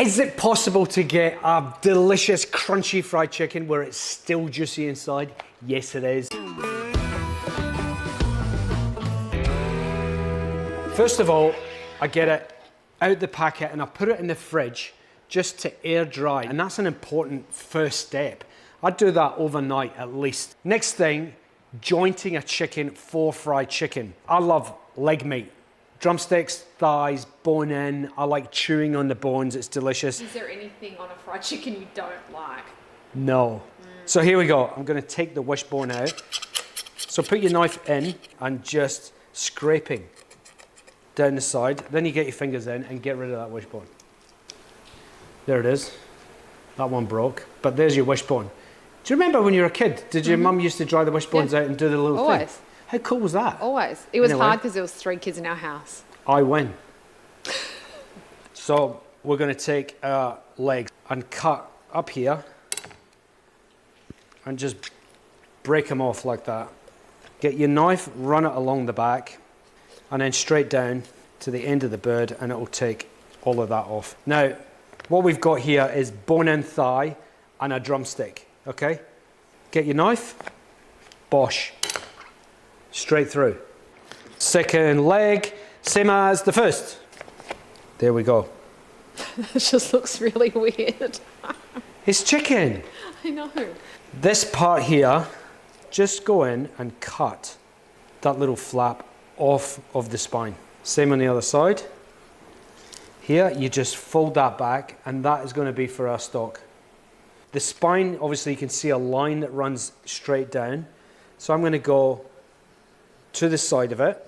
Is it possible to get a delicious, crunchy fried chicken where it's still juicy inside? Yes, it is. First of all, I get it out the packet and I put it in the fridge just to air dry. And that's an important first step. I'd do that overnight at least. Next thing, jointing a chicken for fried chicken. I love leg meat. Drumsticks, thighs, bone in. I like chewing on the bones, it's delicious. Is there anything on a fried chicken you don't like? No. So here we go. I'm gonna take the wishbone out. So put your knife in and just scraping down the side. Then you get your fingers in and get rid of that wishbone. There it is. That one broke, but there's your wishbone. Do you remember when you were a kid? Did your mum used to dry the wishbones out and do the little thing? Always. How cool was that? Always. It was hard because there was 3 kids in our house. I win. So we're going to take our legs and cut up here and just break them off like that. Get your knife, run it along the back and then straight down to the end of the bird and it will take all of that off. Now, what we've got here is bone-in thigh and a drumstick, okay? Get your knife, bosh, straight through. Second leg, same as the first. There we go. It just looks really weird. It's chicken. I know. This part here, just go in and cut that little flap off of the spine. Same on the other side. Here, you just fold that back and that is going to be for our stock. The spine, obviously you can see a line that runs straight down. So I'm going to go to the side of it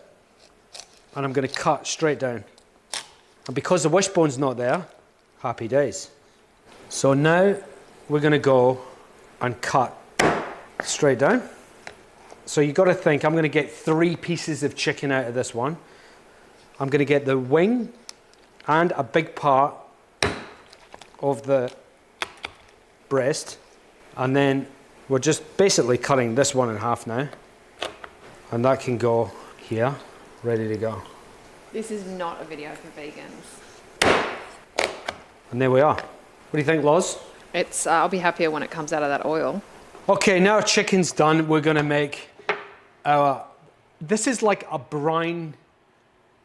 and I'm going to cut straight down. And because the wishbone's not there, happy days. So now we're going to go and cut straight down. So you've got to think, I'm going to get 3 pieces of chicken out of this one. I'm going to get the wing and a big part of the breast. And then we're just basically cutting this one in half now. And that can go here, ready to go. This is not a video for vegans. And there we are. What do you think, Loz? It's, I'll be happier when it comes out of that oil. Okay, now our chicken's done. We're gonna make our, this is like a brine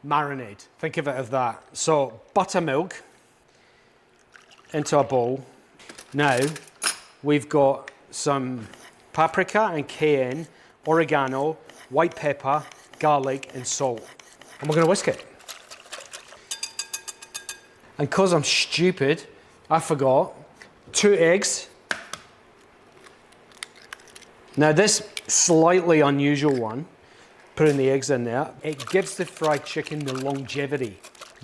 marinade. Think of it as that. So buttermilk into a bowl. Now we've got some paprika and cayenne, oregano, white pepper, garlic and salt. And we're gonna whisk it. And because I'm stupid, I forgot 2 eggs. Now this slightly unusual one, putting the eggs in there, it gives the fried chicken the longevity.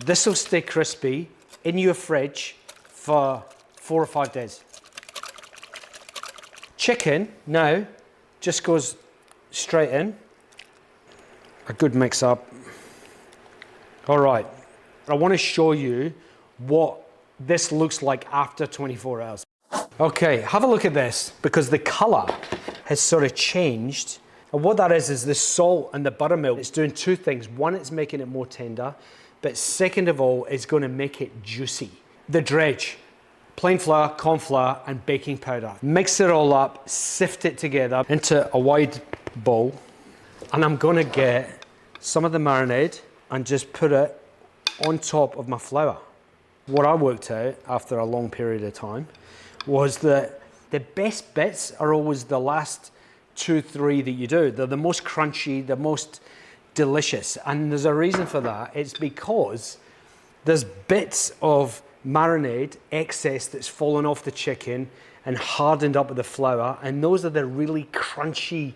This will stay crispy in your fridge for 4 or 5 days. Chicken now just goes straight in. A good mix up. All right, I want to show you what this looks like after 24 hours. Okay, have a look at this because the color has sort of changed. And what that is the salt and the buttermilk. It's doing 2 things. One, it's making it more tender, but second of all, it's going to make it juicy. The dredge, plain flour, corn flour, and baking powder. Mix it all up, sift it together into a wide bowl, and I'm going to get some of the marinade and just put it on top of my flour. What I worked out after a long period of time was that the best bits are always the last 2, 3 that you do. They're the most crunchy, the most delicious. And there's a reason for that. It's because there's bits of marinade, excess that's fallen off the chicken and hardened up with the flour. And those are the really crunchy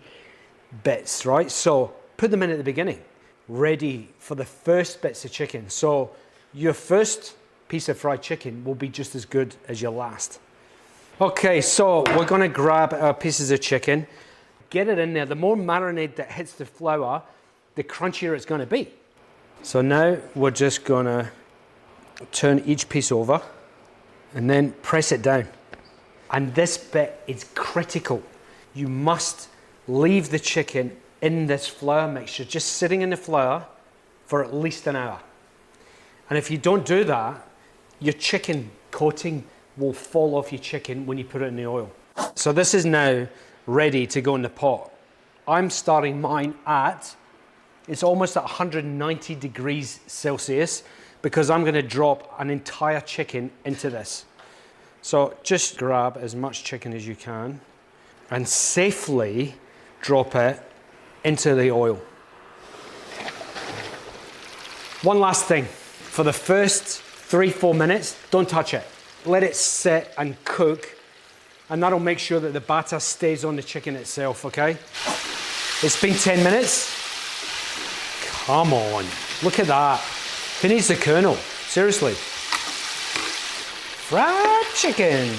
bits, right? So put them in at the beginning, ready for the first bits of chicken. So your first piece of fried chicken will be just as good as your last. Okay, so we're gonna grab our pieces of chicken, get it in there. The more marinade that hits the flour, the crunchier it's gonna be. So now we're just gonna turn each piece over and then press it down. And this bit is critical. You must leave the chicken in this flour mixture, just sitting in the flour for at least an hour. And if you don't do that, your chicken coating will fall off your chicken when you put it in the oil. So this is now ready to go in the pot. I'm starting mine at, it's almost at 190 degrees Celsius because I'm gonna drop an entire chicken into this. So just grab as much chicken as you can and safely drop it into the oil. One last thing, for the first 3-4 minutes, don't touch it. Let it sit and cook, and that'll make sure that the batter stays on the chicken itself, okay? It's been 10 minutes. Come on, look at that. Who needs the kernel? Seriously. Fried chicken.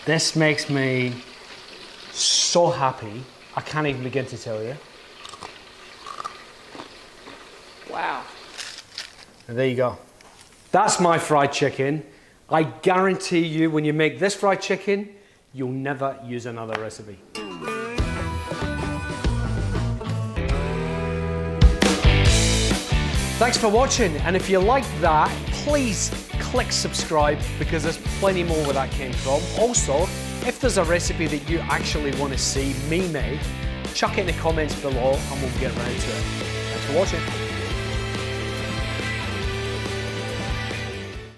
This makes me so happy. I can't even begin to tell you. Wow. And there you go. That's my fried chicken. I guarantee you when you make this fried chicken, you'll never use another recipe. Thanks for watching, and if you liked that, please click subscribe because there's plenty more where that came from. Also, if there's a recipe that you actually want to see me make, chuck it in the comments below and we'll get around to it. Thanks for watching.